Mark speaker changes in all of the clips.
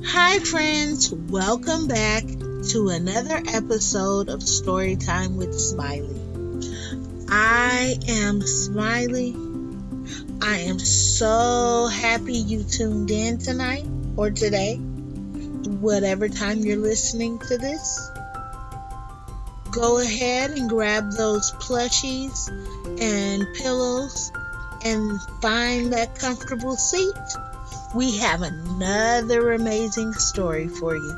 Speaker 1: Hi, friends. Welcome back to another episode of Storytime with Smiley. I am Smiley. I am so happy you tuned in tonight or today, whatever time you're listening to this. Go ahead and grab those plushies and pillows and find that comfortable seat. We have another amazing story for you.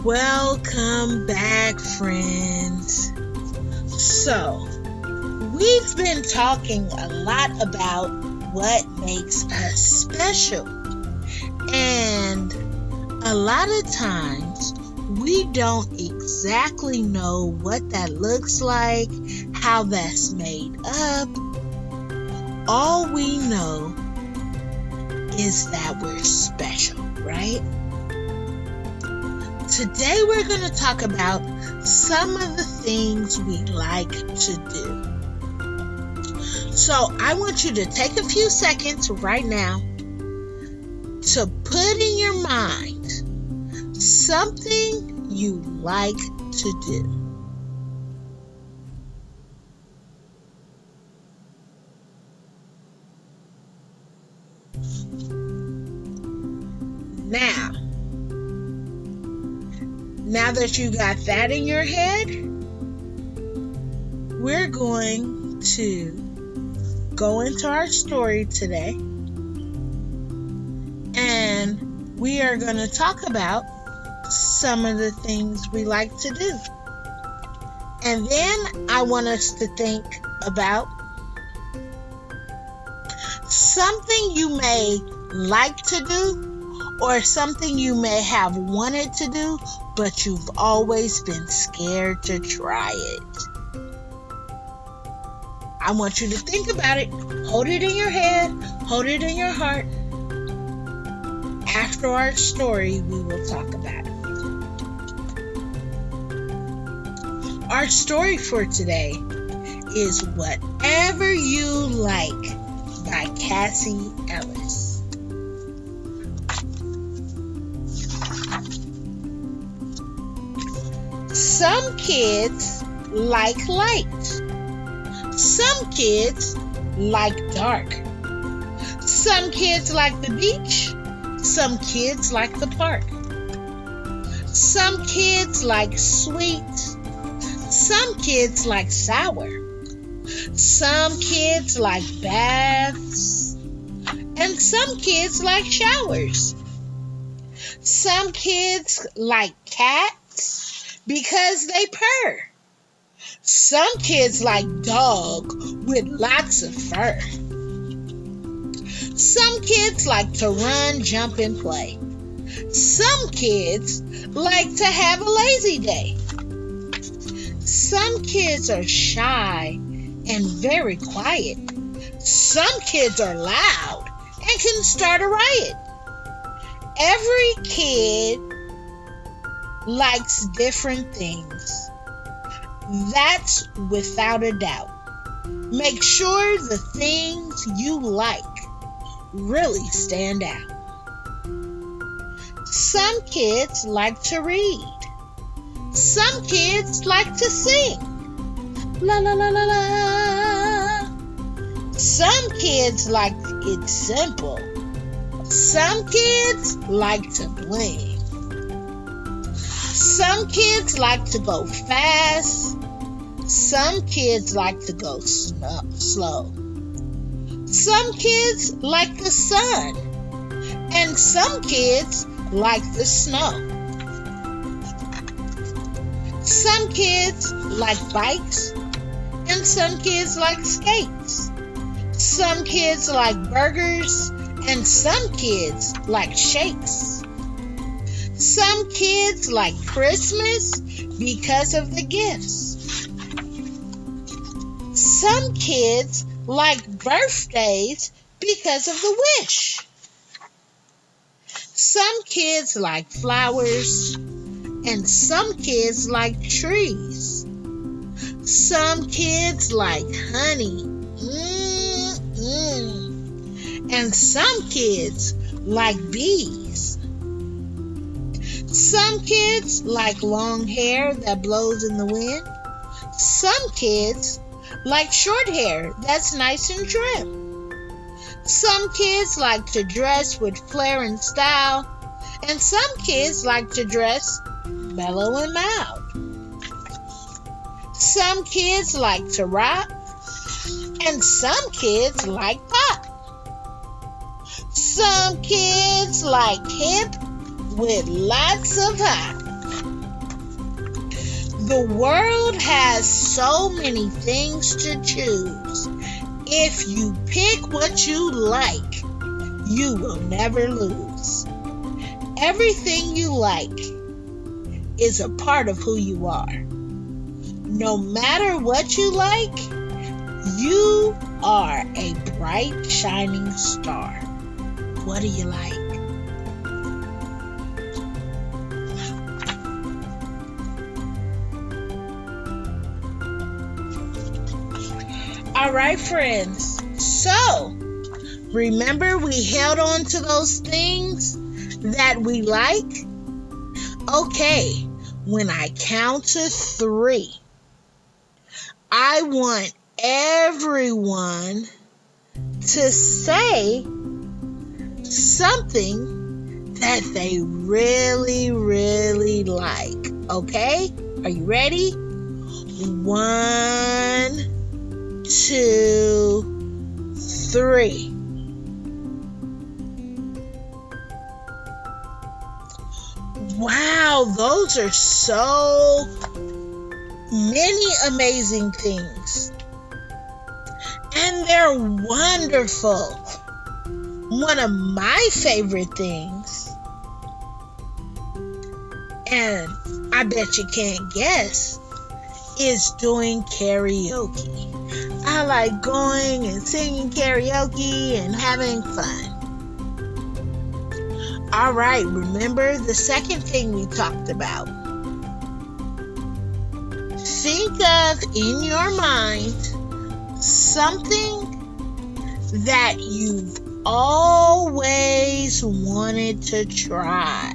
Speaker 1: Welcome back, friends. So, we've been talking a lot about what makes us special. And a lot of times, we don't exactly know what that looks like, how that's made up. All we know is that we're special, right? Today we're going to talk about some of the things we like to do. So I want you to take a few seconds right now to put in your mind something you like to do. Now that you got that in your head, we're going to go into our story today, and we are going to talk about some of the things we like to do. And then I want us to think about something you may like to do or something you may have wanted to do, but you've always been scared to try it. I want you to think about it. Hold it in your head. Hold it in your heart. After our story, we will talk about it. Our story for today is Whatever You Like by Cassie Ellis. Some kids like light. Some kids like dark. Some kids like the beach. Some kids like the park. Some kids like sweet. Some kids like sour. Some kids like baths. And some kids like showers. Some kids like cats because they purr. Some kids like dog with lots of fur. Some kids like to run, jump, and play. Some kids like to have a lazy day. Some kids are shy and very quiet. Some kids are loud and can start a riot. Every kid likes different things. That's without a doubt. Make sure the things you like really stand out. Some kids like to read. Some kids like to sing. La la la la la. Some kids like it simple. Some kids like to bling. Some kids like to go fast. Some kids like to go slow. Some kids like the sun. And some kids like the snow. Some kids like bikes. And some kids like skates. Some kids like burgers. And some kids like shakes. Some kids like Christmas because of the gifts. Some kids like birthdays because of the wish. Some kids like flowers And some kids like trees. Some kids like honey. And some kids like bees. Some kids like long hair that blows in the wind. Some kids like short hair that's nice and trim. Some kids like to dress with flair and style. And some kids like to dress mellow and mild. Some kids like to rock. And some kids like pop. Some kids like hip with lots of hop. The world has so many things to choose. If you pick what you like, you will never lose. Everything you like is a part of who you are. No matter what you like, you are a bright, shining star. What do you like? All right, friends. So, remember we held on to those things that we like? Okay, when I count to 3, I want everyone to say something that they really, really like. Okay? Are you ready? 1, 2, 3. Wow, those are so many amazing things. And they're wonderful. One of my favorite things, and I bet you can't guess, is doing karaoke. I like going and singing karaoke and having fun. All right, remember the second thing we talked about. Think of in your mind something that you've always wanted to try.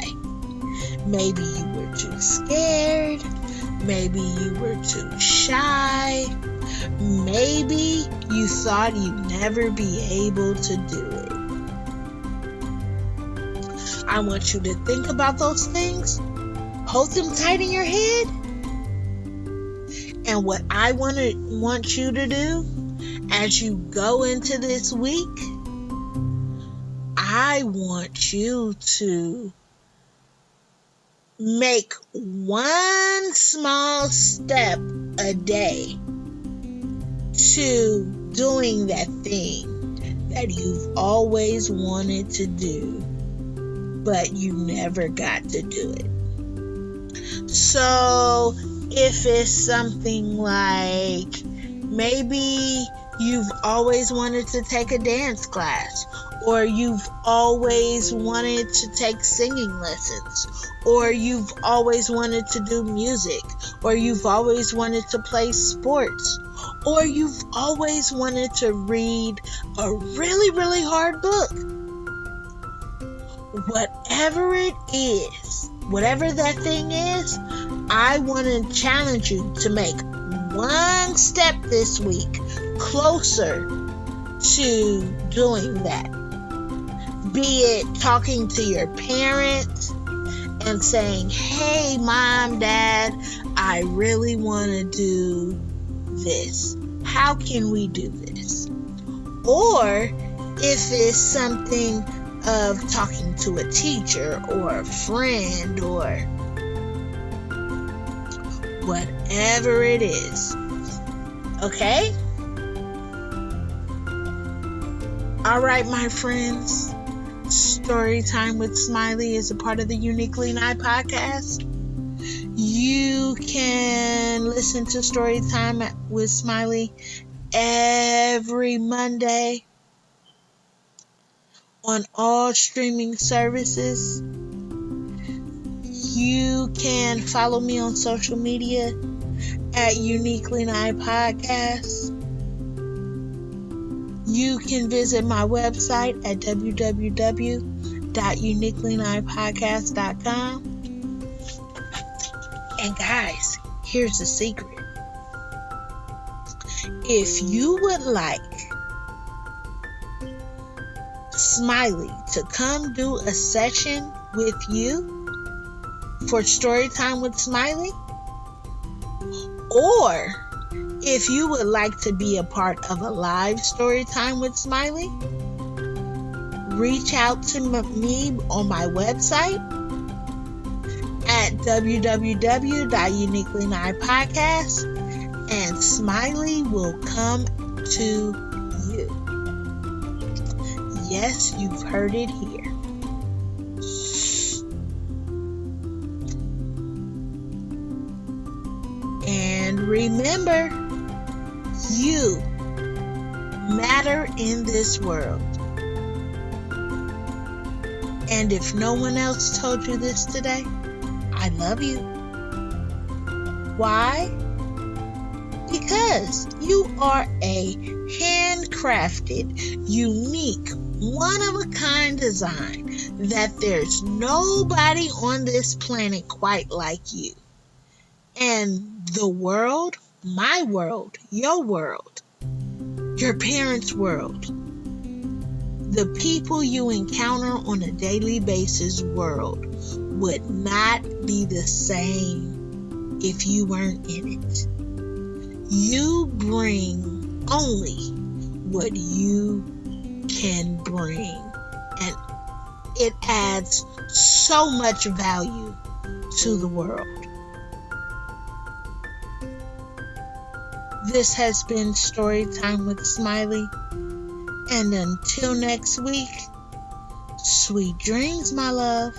Speaker 1: Maybe you were too scared. Maybe you were too shy. Maybe you thought you'd never be able to do it. I want you to think about those things. Hold them tight in your head. And what I want you to do as you go into this week, I want you to make one small step a day to doing that thing that you've always wanted to do, but you never got to do it. So if it's something like maybe you've always wanted to take a dance class, or you've always wanted to take singing lessons, or you've always wanted to do music, or you've always wanted to play sports, or you've always wanted to read a really, really hard book. Whatever it is, whatever that thing is, I want to challenge you to make one step this week closer to doing that. Be it talking to your parents and saying, hey, Mom, Dad, I really want to do this. How can we do this? Or if it's something of talking to a teacher or a friend or whatever it is. Okay? All right, my friends. Storytime with Smiley is a part of the Uniquely I podcast. You can listen to Storytime with Smiley every Monday on all streaming services. You can follow me on social media at Uniquely Nice Podcast. You can visit my website at www.uniquelynicepodcast.com. And guys, here's the secret. If you would like Smiley to come do a session with you for Storytime with Smiley, or if you would like to be a part of a live Storytime with Smiley, reach out to me on my website at www.uniquelynicepodcast, and Smiley will come to you. Yes, you've heard it here. And remember, you matter in this world. And if no one else told you this today, I love you. Why? Because you are a handcrafted, unique, one-of-a-kind design that there's nobody on this planet quite like you. And the world, my world, your parents' world, the people you encounter on a daily basis world would not be the same if you weren't in it. You bring only what you can bring, and it adds so much value to the world. This has been Storytime with Smiley, and until next week, sweet dreams, my love.